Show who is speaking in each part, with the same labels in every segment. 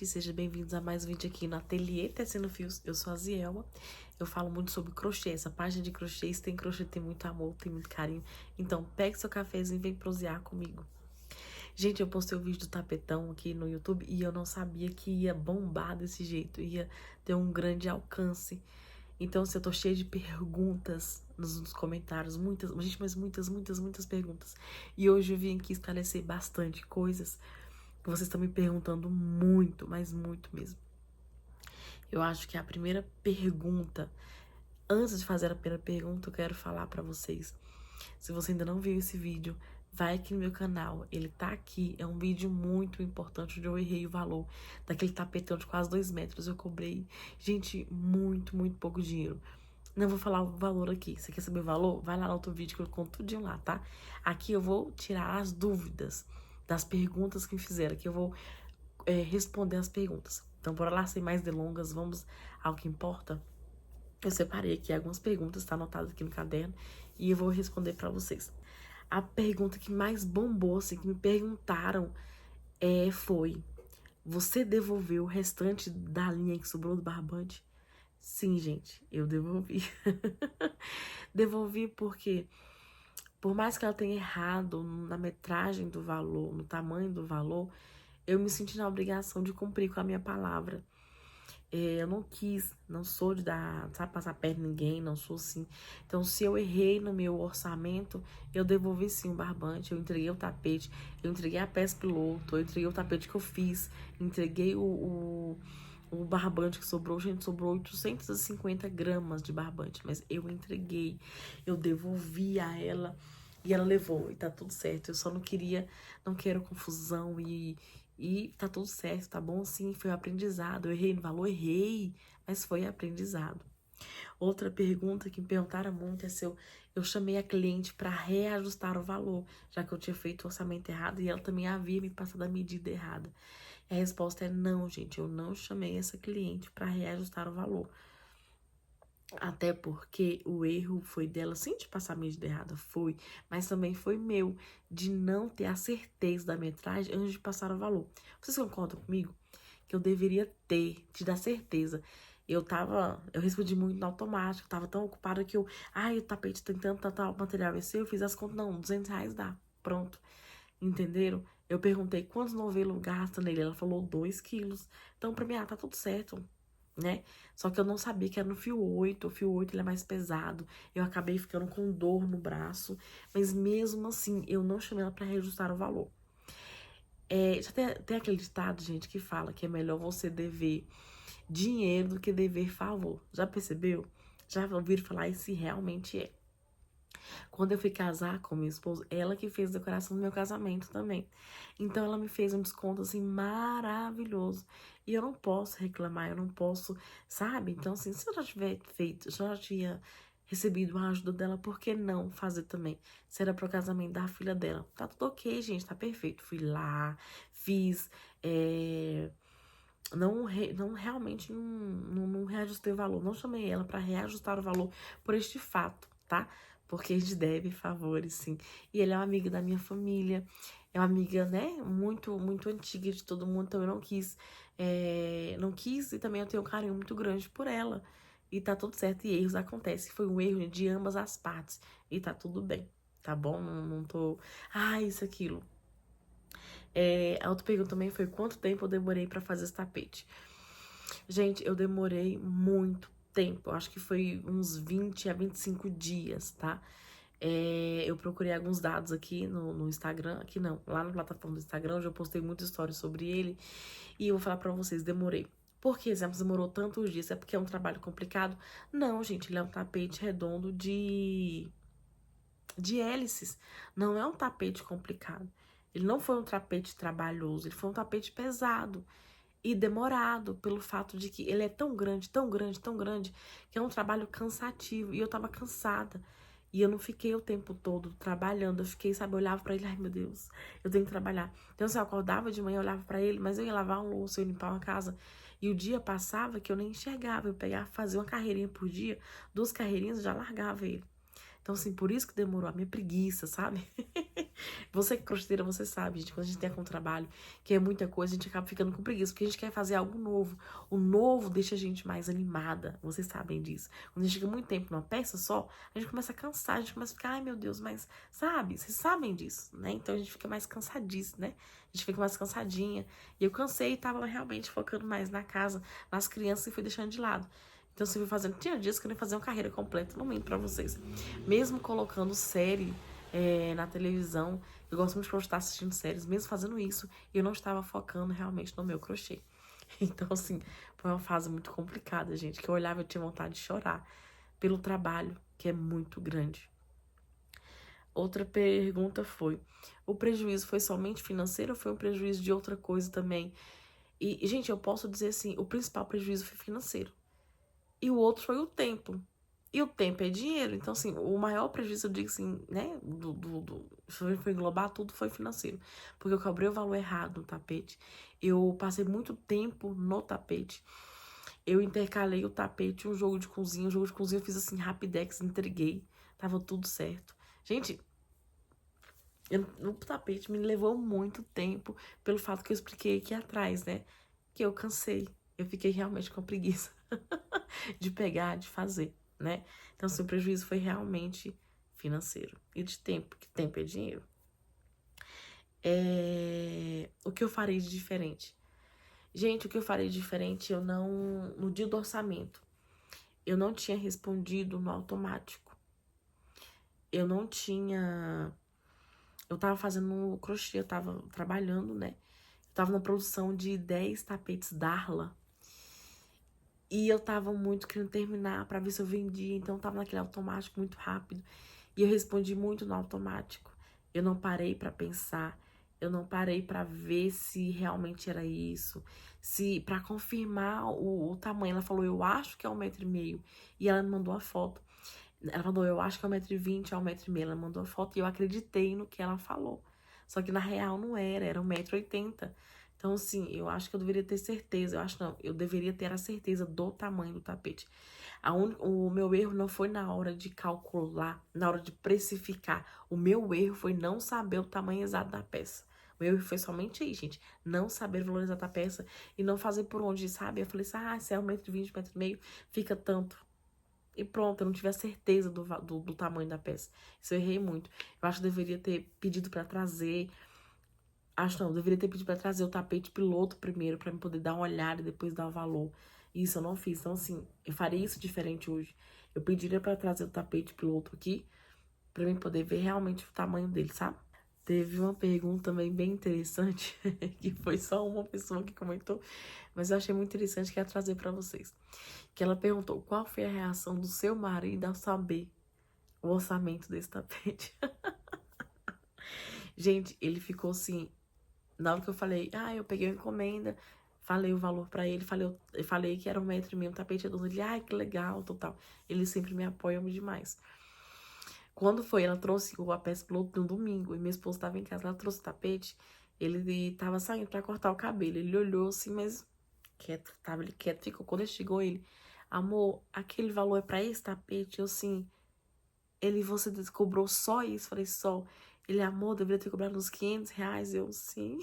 Speaker 1: gente, sejam bem-vindos a mais um vídeo aqui no Ateliê Tecendo Fios. Eu sou a Zielma, eu falo muito sobre crochê, essa página de crochê, se tem crochê tem muito amor, tem muito carinho. Então pegue seu cafezinho e vem prosear comigo. Gente, eu postei o vídeo do tapetão aqui no YouTube e eu não sabia que ia bombar desse jeito, ia ter um grande alcance. Então, se eu tô cheia de perguntas nos comentários, muitas, gente, mas muitas perguntas. E hoje eu vim aqui esclarecer bastante coisas que vocês estão me perguntando muito, mas muito mesmo. Eu acho que a primeira pergunta, antes de fazer a primeira pergunta, eu quero falar pra vocês. Se você ainda não viu esse vídeo, vai aqui no meu canal, ele tá aqui, é um vídeo muito importante, onde eu errei o valor daquele tapetão de quase 2 metros, eu cobrei, gente, muito pouco dinheiro. Não vou falar o valor aqui, você quer saber o valor? Vai lá no outro vídeo que eu conto tudinho lá, tá? Aqui eu vou tirar as dúvidas das perguntas que me fizeram, aqui eu vou responder as perguntas. Então, bora lá, sem mais delongas, vamos ao que importa. Eu separei aqui algumas perguntas, tá anotado aqui no caderno, e eu vou responder pra vocês. A pergunta que mais bombou, assim, que me perguntaram, foi: você devolveu o restante da linha que sobrou do barbante? Sim, gente, eu devolvi. Devolvi porque, por mais que ela tenha errado na metragem do valor, no tamanho do valor, eu me senti na obrigação de cumprir com a minha palavra. Eu não quis, não sou de dar, sabe, passar perto de ninguém, não sou assim. Então, se eu errei no meu orçamento, eu devolvi sim o barbante, eu entreguei o tapete, eu entreguei a peça piloto, eu entreguei o tapete que eu fiz, entreguei o barbante que sobrou. Gente, sobrou 850 gramas de barbante, mas eu entreguei, eu devolvi a ela e ela levou, e tá tudo certo. Eu só não quero confusão e tá tudo certo, tá bom? Sim, foi um aprendizado. Eu errei no valor, errei, mas foi aprendizado. Outra pergunta que me perguntaram muito é se eu chamei a cliente para reajustar o valor, já que eu tinha feito o orçamento errado e ela também havia me passado a medida errada. E a resposta é não, gente, eu não chamei essa cliente para reajustar o valor. Até porque o erro foi dela, sim, de passar a medida errada, foi, mas também foi meu, de não ter a certeza da metragem antes de passar o valor. Vocês concordam comigo? Que eu deveria ter, te dar certeza. Eu respondi muito no automático, tava tão ocupada que o tapete tem tanto material esse, eu fiz as contas, não, R$ 200 dá, pronto, entenderam? Eu perguntei quantos novelos gasta nele, ela falou 2 quilos, então pra mim, tá tudo certo, né? Só que eu não sabia que era no fio 8, o fio 8 ele é mais pesado, eu acabei ficando com dor no braço, mas mesmo assim, eu não chamei ela pra reajustar o valor. Já tem aquele ditado, gente, que fala que é melhor você dever dinheiro do que dever favor. Já percebeu? Já ouviram falar isso? E realmente é. Quando eu fui casar com minha esposa, ela que fez a decoração do meu casamento também. Então ela me fez um desconto assim maravilhoso. E eu não posso reclamar, eu não posso, sabe? Então, assim, se eu já tiver feito, se eu já tinha recebido a ajuda dela, por que não fazer também? Se era pro casamento da filha dela. Tá tudo ok, gente, tá perfeito. Fui lá, fiz. Realmente não reajustei o valor. Não chamei ela pra reajustar o valor por este fato, tá? Porque a gente deve favores, sim. E ele é uma amiga da minha família. É uma amiga, né, muito antiga de todo mundo. Então eu não quis. Não quis e também eu tenho um carinho muito grande por ela. E tá tudo certo. E erros acontecem. Foi um erro de ambas as partes. E tá tudo bem, tá bom? Não tô... isso, aquilo. A outra pergunta também foi quanto tempo eu demorei pra fazer esse tapete. Gente, eu demorei muito tempo, acho que foi uns 20 a 25 dias, tá? Eu procurei alguns dados aqui no Instagram, aqui não, lá na plataforma do Instagram, onde eu postei muitas histórias sobre ele, e eu vou falar pra vocês, demorei. Por que, exemplo, demorou tantos dias? É porque é um trabalho complicado? Não, gente, ele é um tapete redondo de hélices, não é um tapete complicado. Ele não foi um tapete trabalhoso, ele foi um tapete pesado e demorado, pelo fato de que ele é tão grande, que é um trabalho cansativo. E eu tava cansada. E eu não fiquei o tempo todo trabalhando. Eu fiquei, sabe, eu olhava pra ele, ai meu Deus, eu tenho que trabalhar. Então, assim, eu acordava de manhã, eu olhava pra ele, mas eu ia lavar um louça, eu ia limpar uma casa. E o dia passava que eu nem enxergava. Eu pegava, fazia uma carreirinha por dia, 2 carreirinhas, eu já largava ele. Então, assim, por isso que demorou a minha preguiça, sabe? Você que é crocheteira, você sabe, gente, quando a gente tem com trabalho, que é muita coisa, a gente acaba ficando com preguiça, porque a gente quer fazer algo novo. O novo deixa a gente mais animada, vocês sabem disso. Quando a gente fica muito tempo numa peça só, a gente começa a cansar, a gente começa a ficar, ai meu Deus, mas, sabe? Vocês sabem disso, né? Então a gente fica mais cansadíssimo, né? A gente fica mais cansadinha. E eu cansei e tava realmente focando mais na casa, nas crianças e fui deixando de lado. Então, você foi fazendo. Tinha dias que eu nem fazia uma carreira completa, não minto pra vocês. Mesmo colocando série na televisão, eu gosto muito de estar assistindo séries, mesmo fazendo isso, eu não estava focando realmente no meu crochê. Então, assim, foi uma fase muito complicada, gente, que eu olhava e eu tinha vontade de chorar pelo trabalho, que é muito grande. Outra pergunta foi: o prejuízo foi somente financeiro ou foi um prejuízo de outra coisa também? E, gente, eu posso dizer assim, o principal prejuízo foi financeiro. E o outro foi o tempo. E o tempo é dinheiro. Então, assim, o maior prejuízo, eu digo assim, né? Foi englobar tudo, foi financeiro. Porque eu cobrei o valor errado no tapete. Eu passei muito tempo no tapete. Eu intercalei o tapete, um jogo de cozinha. Um jogo de cozinha eu fiz assim, rapidex, entreguei. Tava tudo certo. Gente, o tapete me levou muito tempo pelo fato que eu expliquei aqui atrás, né? Que eu cansei. Eu fiquei realmente com preguiça de pegar, de fazer, né? Então, assim, o prejuízo foi realmente financeiro e de tempo, que tempo é dinheiro. O que eu farei de diferente? Gente, o que eu farei de diferente, eu não... No dia do orçamento, eu não tinha respondido no automático. Eu não tinha... Eu tava fazendo crochê, eu tava trabalhando, né? Eu tava na produção de 10 tapetes Darla. E eu tava muito querendo terminar pra ver se eu vendia, então eu tava naquele automático muito rápido. E eu respondi muito no automático. Eu não parei pra pensar, eu não parei pra ver se realmente era isso, se para confirmar o tamanho. Ela falou, eu acho que é 1,5 m. E ela me mandou a foto. Ela falou, eu acho que é 1,20 m, é 1,5 m. Ela mandou a foto e eu acreditei no que ela falou. Só que na real não era, era 1,80 m. Então, assim, eu acho que eu deveria ter certeza. Eu acho não, eu deveria ter a certeza do tamanho do tapete. O meu erro não foi na hora de calcular, na hora de precificar. O meu erro foi não saber o tamanho exato da peça. O meu erro foi somente aí, gente. Não saber valorizar a peça e não fazer por onde, sabe? Eu falei assim, se é 1,20 m, 1,5 m, fica tanto. E pronto, eu não tive a certeza do tamanho da peça. Isso eu errei muito. Eu acho que eu deveria ter pedido pra trazer. Acho não, eu deveria ter pedido pra trazer o tapete piloto primeiro, pra eu poder dar uma olhada e depois dar o valor. Isso eu não fiz. Então, assim, eu faria isso diferente hoje. Eu pediria pra trazer o tapete piloto aqui, pra mim poder ver realmente o tamanho dele, sabe? Teve uma pergunta também bem interessante, que foi só uma pessoa que comentou, mas eu achei muito interessante que ia trazer pra vocês. Que ela perguntou qual foi a reação do seu marido ao saber o orçamento desse tapete. Gente, ele ficou assim, na hora que eu falei, eu peguei uma encomenda, falei o valor pra ele, falei que era 1,5 m, um tapete redondo. Ele, que legal, total. Ele sempre me apoia demais. Quando foi, ela trouxe a peça piloto no domingo, e minha esposa tava em casa, ela trouxe o tapete, ele tava saindo pra cortar o cabelo, ele olhou assim, mas quieto, tava ele quieto, ficou. Quando ele chegou, ele, amor, aquele valor é pra esse tapete? Eu, assim, você cobrou só isso? Falei, só. Ele, amor, deveria ter cobrado uns R$ 500. Eu, sim.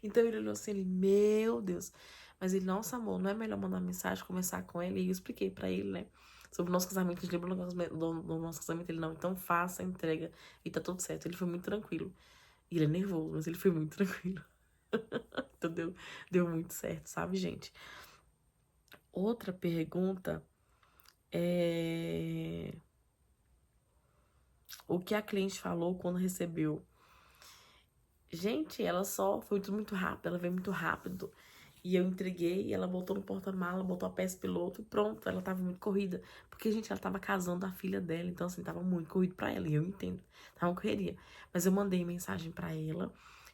Speaker 1: Então ele olhou assim, ele, meu Deus. Mas ele, nossa, amor, não é melhor mandar mensagem, conversar com ele? E eu expliquei pra ele, né, sobre o nosso casamento. A gente lembrou do nosso casamento. Ele, não, então faça a entrega e tá tudo certo. Ele foi muito tranquilo. E ele é nervoso, mas ele foi muito tranquilo. Então deu muito certo, sabe, gente? Outra pergunta é... O que a cliente falou quando recebeu? Gente, ela só foi tudo muito rápido, ela veio muito rápido. E eu entreguei, ela botou no porta-mala, botou a peça piloto e pronto, ela tava muito corrida. Porque, gente, ela tava casando a filha dela, então, assim, tava muito corrido pra ela, e eu entendo, tava uma correria. Mas eu mandei mensagem pra ela,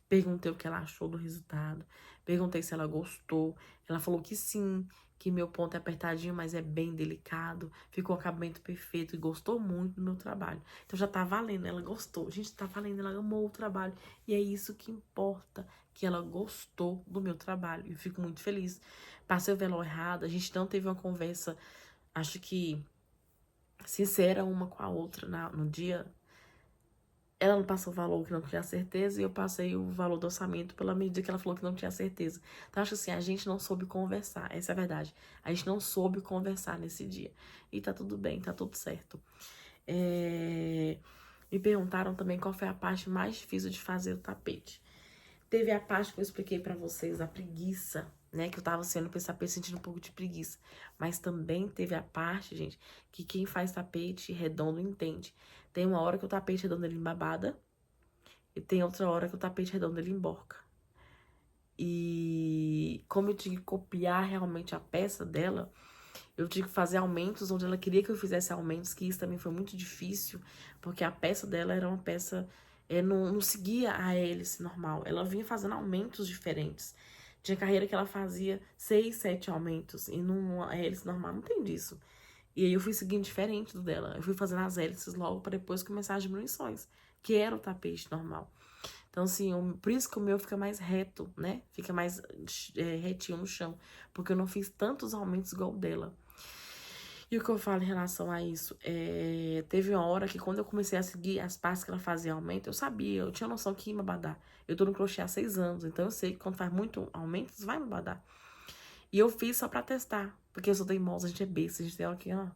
Speaker 1: perguntei o que ela achou do resultado, perguntei se ela gostou. Ela falou que sim, que meu ponto é apertadinho, mas é bem delicado, ficou o acabamento perfeito e gostou muito do meu trabalho. Então já tá valendo, ela gostou. Gente, tá valendo, ela amou o trabalho. E é isso que importa, que ela gostou do meu trabalho. Eu fico muito feliz. Passei o velório errado, a gente não teve uma conversa, acho que sincera uma com a outra no dia. Ela não passou o valor que não tinha certeza e eu passei o valor do orçamento pela medida que ela falou que não tinha certeza. Então, acho assim, a gente não soube conversar, essa é a verdade. A gente não soube conversar nesse dia. E tá tudo bem, tá tudo certo. Me perguntaram também qual foi a parte mais difícil de fazer o tapete. Teve a parte que eu expliquei pra vocês, a preguiça, né? Que eu tava sendo pra esse tapete sentindo um pouco de preguiça. Mas também teve a parte, gente, que quem faz tapete redondo entende. Tem uma hora que o tapete redondo ele embabada e tem outra hora que o tapete redondo ele emborca. E como eu tinha que copiar realmente a peça dela, eu tive que fazer aumentos onde ela queria que eu fizesse aumentos, que isso também foi muito difícil, porque a peça dela era uma peça, não seguia a hélice normal, ela vinha fazendo aumentos diferentes. Tinha carreira que ela fazia 6, 7 aumentos, e numa hélice normal não tem disso. E aí eu fui seguindo diferente do dela, eu fui fazendo as hélices logo para depois começar as diminuições, que era o tapete normal. Então, assim, por isso que o meu fica mais reto, né? Fica mais retinho no chão, porque eu não fiz tantos aumentos igual o dela. E o que eu falo em relação a isso? Teve uma hora que quando eu comecei a seguir as partes que ela fazia aumento, eu sabia, eu tinha noção que ia me abadar. Eu tô no crochê há 6 anos, então eu sei que quando faz muito aumento, vai me abadar. E eu fiz só pra testar, porque eu sou teimosa, a gente é besta, a gente tem ela aqui, ó.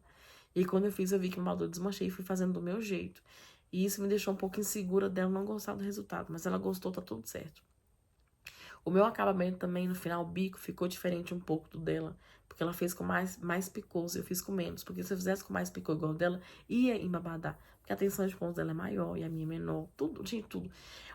Speaker 1: E quando eu fiz, eu vi que me abadou, desmanchei e fui fazendo do meu jeito. E isso me deixou um pouco insegura dela não gostar do resultado, mas ela gostou, tá tudo certo. O meu acabamento também, no final, o bico, ficou diferente um pouco do dela. Porque ela fez com mais picoso, eu fiz com menos. Porque se eu fizesse com mais picô igual o dela, ia embabadar. Porque a tensão de pontos dela é maior e a minha é menor. Tudo, tinha tudo.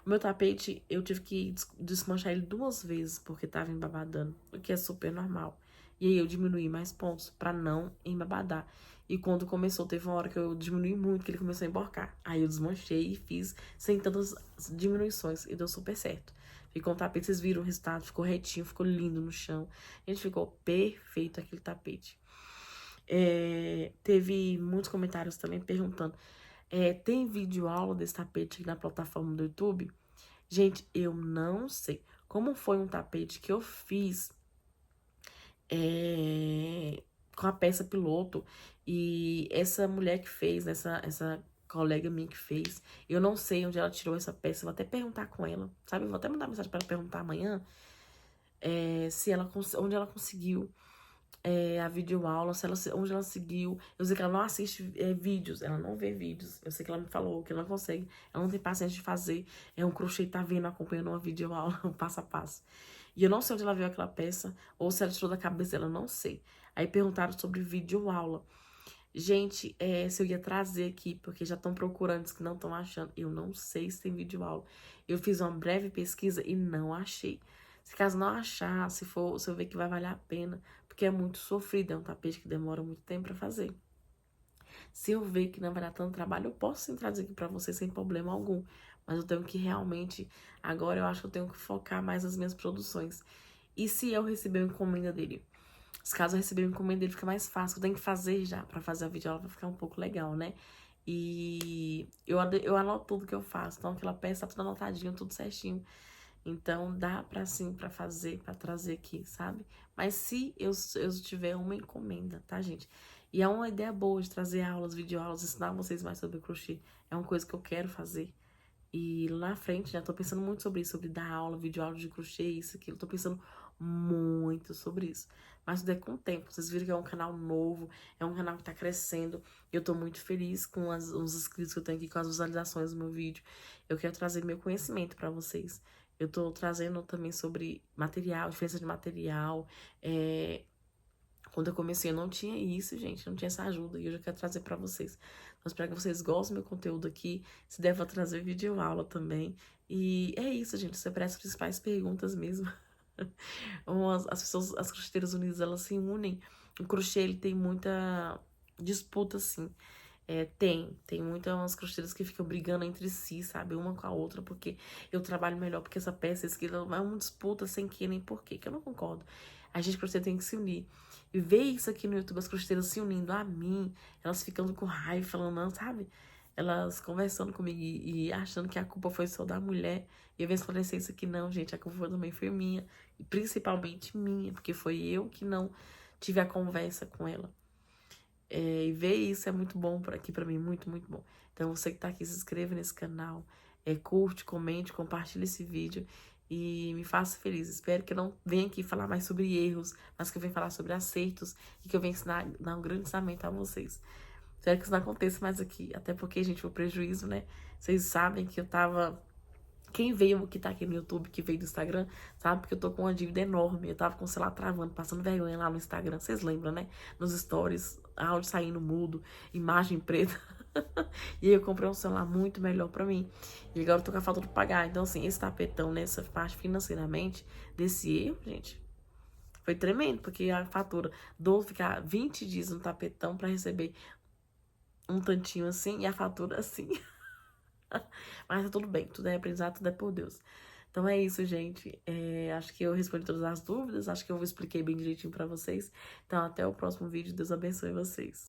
Speaker 1: O meu tapete, eu tive que desmanchar ele 2 vezes, porque tava embabadando. O que é super normal. E aí eu diminuí mais pontos pra não embabadar. E quando começou, teve uma hora que eu diminui muito, que ele começou a emborcar. Aí eu desmanchei e fiz sem tantas diminuições. E deu super certo. Ficou um tapete, vocês viram o resultado, ficou retinho, ficou lindo no chão. Gente, ficou perfeito aquele tapete. Teve muitos comentários também perguntando, tem vídeo aula desse tapete aqui na plataforma do YouTube? Gente, eu não sei. Como foi um tapete que eu fiz com a peça piloto, e essa mulher que fez, essa colega minha que fez, eu não sei onde ela tirou essa peça, eu vou até perguntar com ela, sabe? Eu vou até mandar mensagem pra ela perguntar amanhã se ela, onde ela conseguiu a videoaula, onde ela seguiu. Eu sei que ela não assiste vídeos, ela não vê vídeos. Eu sei que ela me falou que ela não consegue, ela não tem paciência de fazer um crochê, tá vendo, acompanhando uma videoaula, um passo a passo. E eu não sei onde ela viu aquela peça, ou se ela tirou da cabeça dela, não sei. Aí perguntaram sobre videoaula. Gente, se eu ia trazer aqui, porque já estão procurando, diz que não estão achando. Eu não sei se tem videoaula. Eu fiz uma breve pesquisa e não achei. Se caso não achar, se eu ver que vai valer a pena, porque é muito sofrido, é um tapete que demora muito tempo pra fazer. Se eu ver que não vai dar tanto trabalho, eu posso sim trazer aqui pra você sem problema algum. Mas eu tenho que realmente, agora eu acho que eu tenho que focar mais nas minhas produções. E se eu receber uma encomenda dele? Se caso eu receber uma encomenda dele, fica mais fácil. Eu tenho que fazer já, pra fazer a videoaula, vai ficar um pouco legal, né? E eu anoto tudo que eu faço. Então, aquela peça tá tudo anotadinho, tudo certinho. Então, dá pra sim, pra fazer, pra trazer aqui, sabe? Mas se eu tiver uma encomenda, tá, gente? E é uma ideia boa de trazer aulas, videoaulas, ensinar vocês mais sobre crochê. É uma coisa que eu quero fazer. E lá na frente, já tô pensando muito sobre isso, sobre dar aula, videoaula de crochê, isso, aquilo. Tô pensando muito sobre isso. Mas tudo é com o tempo. Vocês viram que é um canal novo, é um canal que tá crescendo. Eu tô muito feliz com os inscritos que eu tenho aqui, com as visualizações do meu vídeo. Eu quero trazer meu conhecimento pra vocês. Eu tô trazendo também sobre material, diferença de material. Quando eu comecei, eu não tinha isso, gente. Não tinha essa ajuda. E eu já quero trazer pra vocês. Então, espero que vocês gostem do meu conteúdo aqui. Se der, vou trazer vídeo aula também. E é isso, gente. Isso é para as principais perguntas mesmo. As pessoas, as crocheteiras unidas, elas se unem. O crochê, ele tem muita disputa, assim. Tem muitas crocheteiras que ficam brigando entre si, sabe? Uma com a outra, porque eu trabalho melhor, porque essa peça, esse aqui, é uma disputa sem que nem porquê, que eu não concordo. A gente, crocheteira, tem que se unir. E ver isso aqui no YouTube, as crocheteiras se unindo a mim, elas ficando com raiva, falando, não, sabe? Elas conversando comigo e achando que a culpa foi só da mulher. E eu venho esclarecer isso aqui, não, gente, a culpa também foi minha. E principalmente minha, porque foi eu que não tive a conversa com ela. E ver isso é muito bom aqui pra mim, muito, muito bom. Então você que tá aqui, se inscreva nesse canal, curte, comente, compartilhe esse vídeo e me faça feliz. Espero que eu não venha aqui falar mais sobre erros, mas que eu venha falar sobre acertos e que eu venha ensinar, dar um grande ensinamento a vocês. Espero que isso não aconteça mais aqui, até porque, gente, o prejuízo, né? Vocês sabem que eu tava... Quem veio, que tá aqui no YouTube, que veio do Instagram, sabe que eu tô com uma dívida enorme. Eu tava com o celular travando, passando vergonha lá no Instagram. Vocês lembram, né? Nos stories, áudio saindo mudo, imagem preta. E aí eu comprei um celular muito melhor pra mim. E agora eu tô com a fatura de pagar. Então, assim, esse tapetão nessa parte financeiramente, desse erro, gente, foi tremendo. Porque a fatura do ficar 20 dias no tapetão pra receber um tantinho assim e a fatura assim. Mas tá tudo bem, tudo é aprendizado, tudo é por Deus. Então é isso, gente. Acho que eu respondi todas as dúvidas, acho que eu expliquei bem direitinho pra vocês. Então até o próximo vídeo, Deus abençoe vocês.